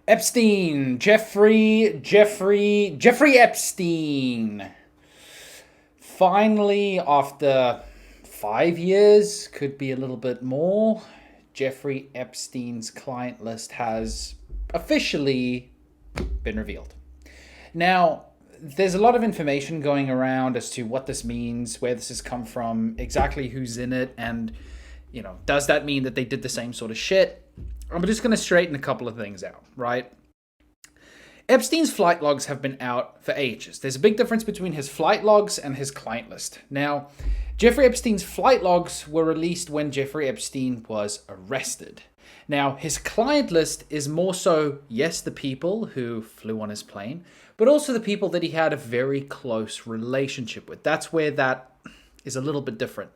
Epstein, Jeffrey Epstein. Finally, after 5 years, could be a little bit more, Jeffrey Epstein's client list has officially been revealed. Now, there's a lot of information going around as to what this means, where this has come from, exactly who's in it, and, does that mean that they did the same sort of shit? I'm just going to straighten a couple of things out, right? Epstein's flight logs have been out for ages. There's a big difference between his flight logs and his client list. Now, Jeffrey Epstein's flight logs were released when Jeffrey Epstein was arrested. Now, his client list is more so, yes, the people who flew on his plane, but also the people that he had a very close relationship with. That's where that is a little bit different.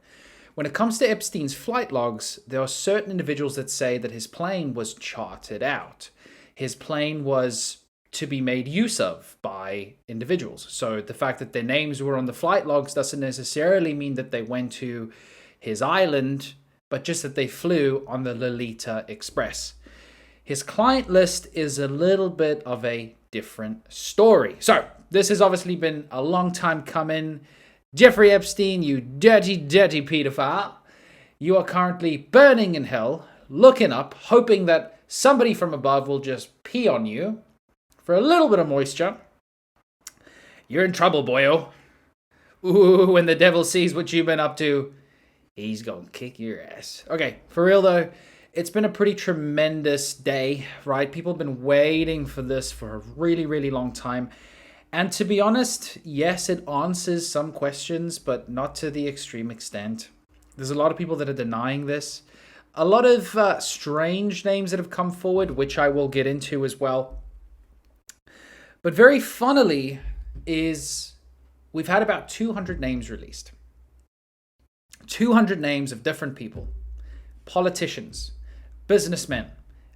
When it comes to Epstein's flight logs, there are certain individuals that say that his plane was chartered out. His plane was to be made use of by individuals. So the fact that their names were on the flight logs doesn't necessarily mean that they went to his island, but just that they flew on the Lolita Express. His client list is a little bit of a different story. So this has obviously been a long time coming. Jeffrey Epstein, you dirty, dirty pedophile. You are currently burning in hell, looking up, hoping that somebody from above will just pee on you for a little bit of moisture. You're in trouble, boyo. Ooh, when the devil sees what you've been up to, he's gonna kick your ass. Okay, for real though, it's been a pretty tremendous day, right? People have been waiting for this for a really, really long time. And to be honest, yes, it answers some questions, but not to the extreme extent. There's a lot of people that are denying this. A lot of strange names that have come forward, which I will get into as well. But very funnily is we've had about 200 names released. 200 names of different people. Politicians, businessmen,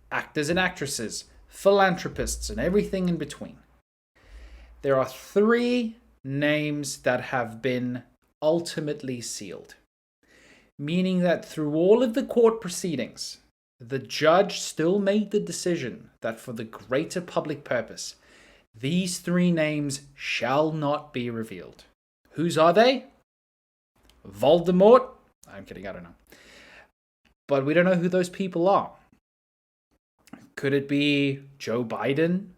actors and actresses, philanthropists, and everything in between. There are 3 names that have been ultimately sealed, meaning that through all of the court proceedings, the judge still made the decision that for the greater public purpose, these 3 names shall not be revealed. Whose are they? Voldemort? I'm kidding, I don't know. But we don't know who those people are. Could it be Joe Biden?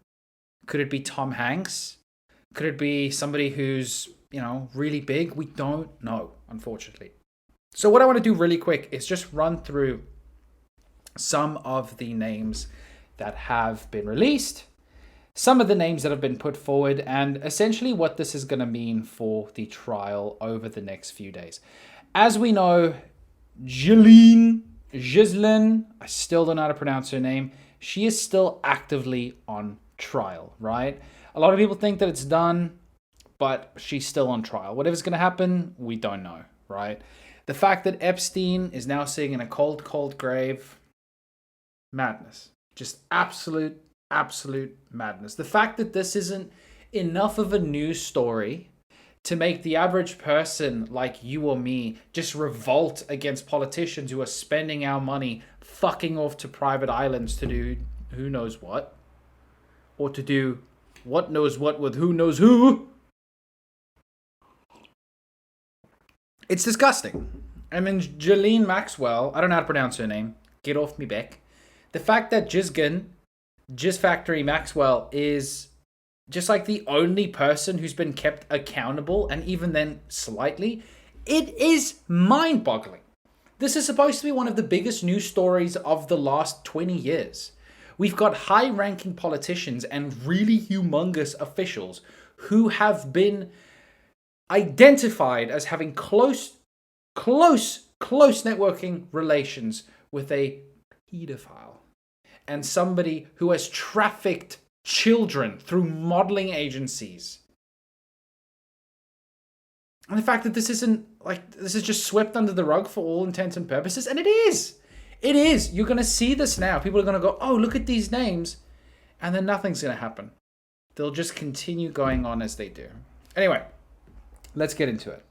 Could it be Tom Hanks? Could it be somebody who's, really big? We don't know, unfortunately. So what I want to do really quick is just run through some of the names that have been released, some of the names that have been put forward, and essentially what this is going to mean for the trial over the next few days. As we know, Ghislaine, I still don't know how to pronounce her name, she is still actively on trial, right? A lot of people think that it's done, but she's still on trial. Whatever's going to happen, we don't know, right? The fact that Epstein is now sitting in a cold, cold grave, madness. Just absolute madness. The fact that this isn't enough of a news story to make the average person like you or me just revolt against politicians who are spending our money fucking off to private islands to do who knows what, or to do what knows what with who knows who. It's disgusting. I mean, Ghislaine Maxwell, I don't know how to pronounce her name. Get off me back. The fact that Jizz Factory Maxwell is just like the only person who's been kept accountable, and even then slightly, it is mind-boggling. This is supposed to be one of the biggest news stories of the last 20 years. We've got high-ranking politicians and really humongous officials who have been identified as having close networking relations with a pedophile and somebody who has trafficked children through modeling agencies. And the fact that this is just swept under the rug for all intents and purposes, and it is. It is. You're going to see this now. People are going to go, oh, look at these names. And then nothing's going to happen. They'll just continue going on as they do. Anyway, let's get into it.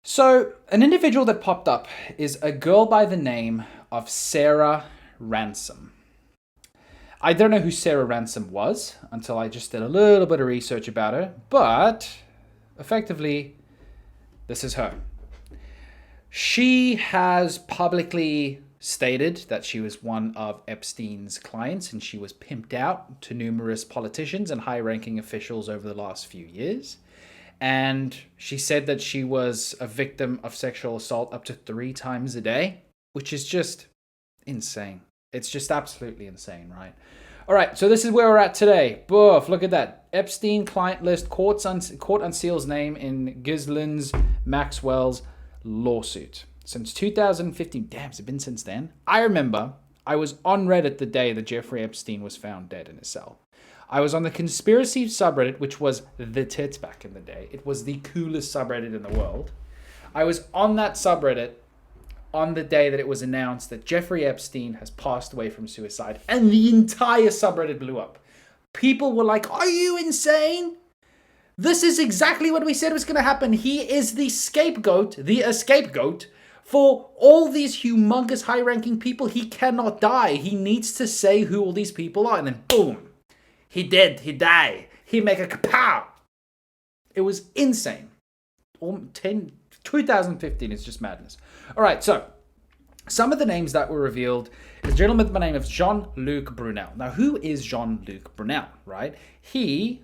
So, an individual that popped up is a girl by the name of Sarah Ransom. I don't know who Sarah Ransom was until I just did a little bit of research about her, but effectively, this is her. She has publicly stated that she was one of Epstein's clients and she was pimped out to numerous politicians and high-ranking officials over the last few years. And she said that she was a victim of sexual assault up to 3 times a day, which is just insane. It's just absolutely insane, right? All right, so this is where we're at today. Boof, look at that. Epstein client list, court unseals name in Ghislaine Maxwell's lawsuit. Since 2015, damn, has it been since then? I remember I was on Reddit the day that Jeffrey Epstein was found dead in his cell. I was on the conspiracy subreddit, which was the tits back in the day. It was the coolest subreddit in the world. I was on that subreddit on the day that it was announced that Jeffrey Epstein has passed away from suicide, and the entire subreddit blew up. People were like, are you insane? This is exactly what we said was going to happen. He is the scapegoat for all these humongous high-ranking people. He cannot die. He needs to say who all these people are, and then boom. He dead. He die. He make a kapow. It was insane. 2015 is just madness. All right, so some of the names that were revealed is a gentleman by the name of Jean-Luc Brunel. Now, who is Jean-Luc Brunel, right? He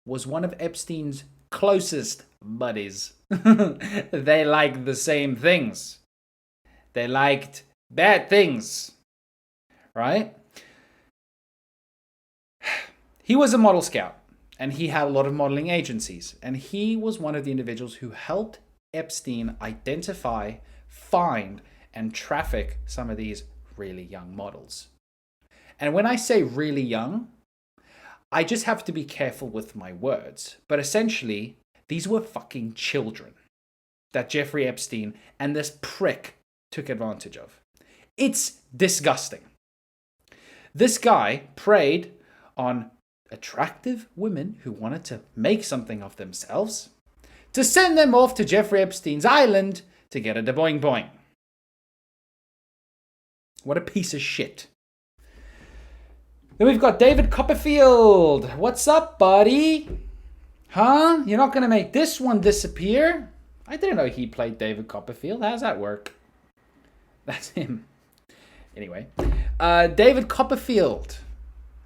was one of Epstein's closest buddies. They liked the same things. They liked bad things, right? He was a model scout, and he had a lot of modeling agencies, and he was one of the individuals who helped Epstein identify, find, and traffic some of these really young models. And when I say really young, I just have to be careful with my words. But essentially, these were fucking children that Jeffrey Epstein and this prick took advantage of. It's disgusting. This guy preyed on attractive women who wanted to make something of themselves to send them off to Jeffrey Epstein's island to get a da-boing boing. What a piece of shit. Then we've got David Copperfield. What's up, buddy? Huh? You're not going to make this one disappear? I didn't know he played David Copperfield. How's that work? That's him. Anyway, David Copperfield,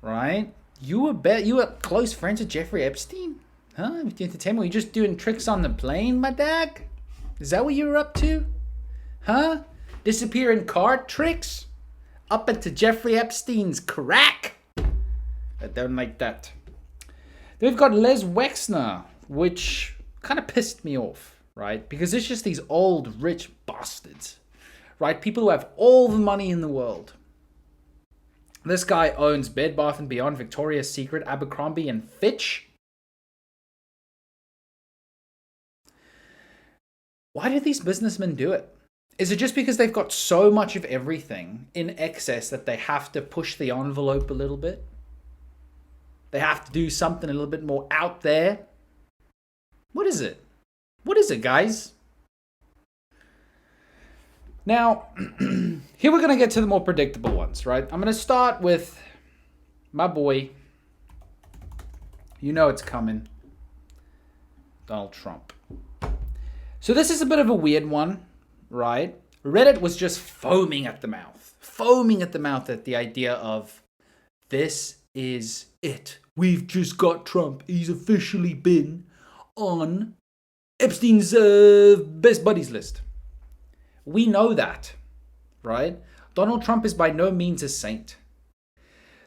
right? You were close friends with Jeffrey Epstein? Huh? Were you just doing tricks on the plane, my dad? Is that what you were up to? Huh? Disappearing card tricks? Up into Jeffrey Epstein's crack? I don't like that. Then we've got Les Wexner, which kind of pissed me off, right? Because it's just these old rich bastards, right? People who have all the money in the world. This guy owns Bed Bath & Beyond, Victoria's Secret, Abercrombie and Fitch. Why do these businessmen do it? Is it just because they've got so much of everything in excess that they have to push the envelope a little bit? They have to do something a little bit more out there? What is it? What is it, guys? Now, here we're going to get to the more predictable ones, right? I'm going to start with my boy. You know it's coming. Donald Trump. So this is a bit of a weird one, right? Reddit was just foaming at the mouth at the idea of, this is it. We've just got Trump. He's officially been on Epstein's best buddies list. We know that, right? Donald Trump is by no means a saint.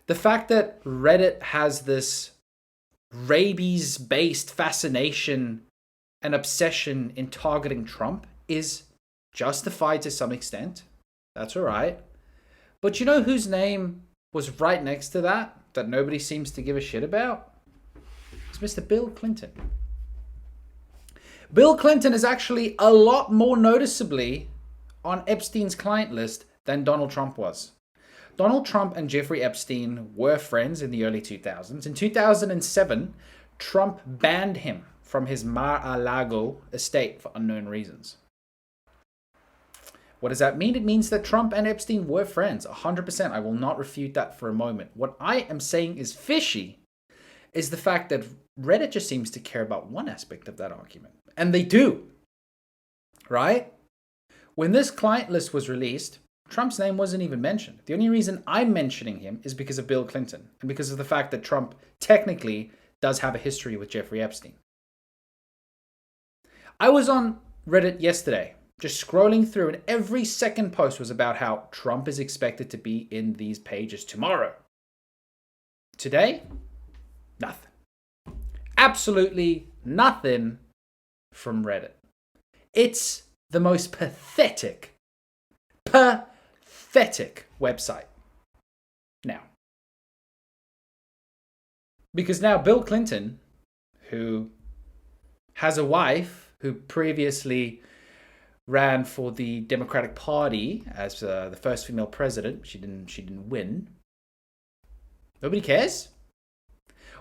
The fact that Reddit has this rabies-based fascination and obsession in targeting Trump is justified to some extent. That's all right. But you know whose name was right next to that nobody seems to give a shit about? It's Mr. Bill Clinton. Bill Clinton is actually a lot more noticeably on Epstein's client list than Donald Trump was. Donald Trump and Jeffrey Epstein were friends in the early 2000s. In 2007, Trump banned him from his Mar-a-Lago estate for unknown reasons. What does that mean? It means that Trump and Epstein were friends, 100%. I will not refute that for a moment. What I am saying is fishy is the fact that Reddit just seems to care about one aspect of that argument. And they do, right? When this client list was released, Trump's name wasn't even mentioned. The only reason I'm mentioning him is because of Bill Clinton and because of the fact that Trump technically does have a history with Jeffrey Epstein. I was on Reddit yesterday, just scrolling through, and every second post was about how Trump is expected to be in these pages tomorrow. Today, nothing. Absolutely nothing from Reddit. It's the most pathetic website now. Because now Bill Clinton, who has a wife who previously ran for the Democratic Party as the first female president. She didn't win. Nobody cares.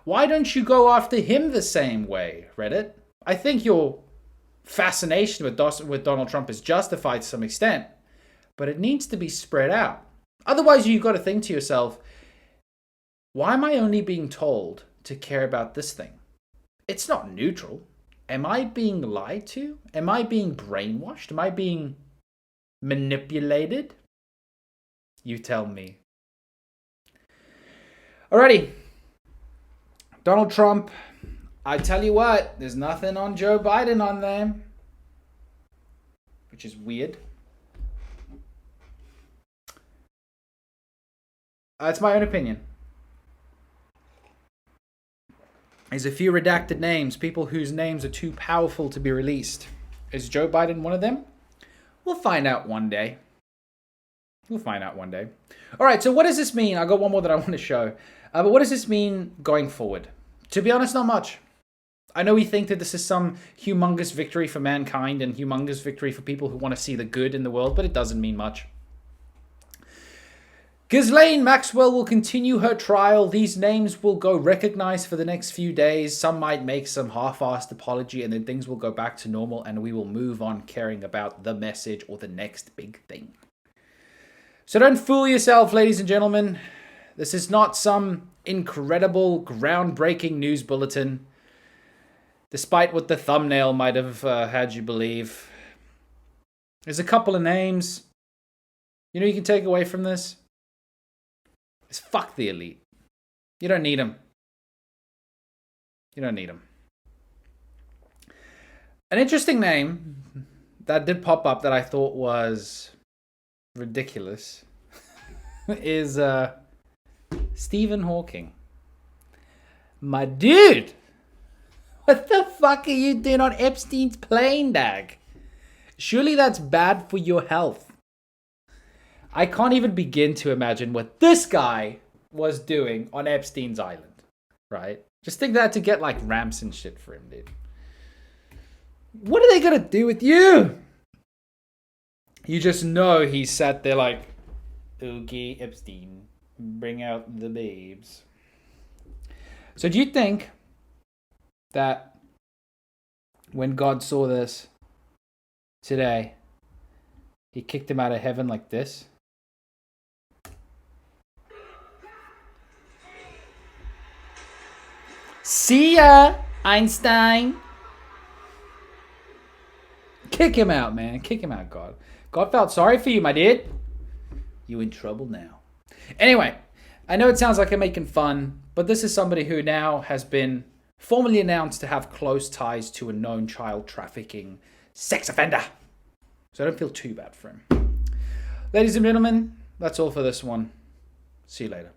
Why don't you go after him the same way, Reddit? I think your fascination with Donald Trump is justified to some extent, but it needs to be spread out. Otherwise, you've got to think to yourself, why am I only being told to care about this thing? It's not neutral. Am I being lied to? Am I being brainwashed? Am I being manipulated? You tell me. Alrighty. Donald Trump. I tell you what, there's nothing on Joe Biden on there. Which is weird. That's my own opinion. There's a few redacted names, people whose names are too powerful to be released. Is Joe Biden one of them? We'll find out one day. All right, so what does this mean? I got one more that I want to show. But what does this mean going forward? To be honest, not much. I know we think that this is some humongous victory for mankind and humongous victory for people who want to see the good in the world, but it doesn't mean much. Ghislaine Maxwell will continue her trial. These names will go recognized for the next few days. Some might make some half-assed apology, and then things will go back to normal, and we will move on caring about the message or the next big thing. So don't fool yourself, ladies and gentlemen. This is not some incredible, groundbreaking news bulletin, despite what the thumbnail might have had you believe. There's a couple of names. You know you can take away from this? Is fuck the elite. You don't need them. An interesting name that did pop up that I thought was ridiculous is Stephen Hawking. My dude! What the fuck are you doing on Epstein's plane, dag? Surely that's bad for your health. I can't even begin to imagine what this guy was doing on Epstein's island, right? Just think that to get like ramps and shit for him, dude. What are they gonna do with you? You just know he sat there like, okay, Epstein, bring out the babes. So do you think that when God saw this today, he kicked him out of heaven like this? See ya, Einstein. Kick him out, man. Kick him out, God. God felt sorry for you, my dude. You in trouble now. Anyway, I know it sounds like I'm making fun, but this is somebody who now has been formally announced to have close ties to a known child trafficking sex offender. So I don't feel too bad for him. Ladies and gentlemen, that's all for this one. See you later.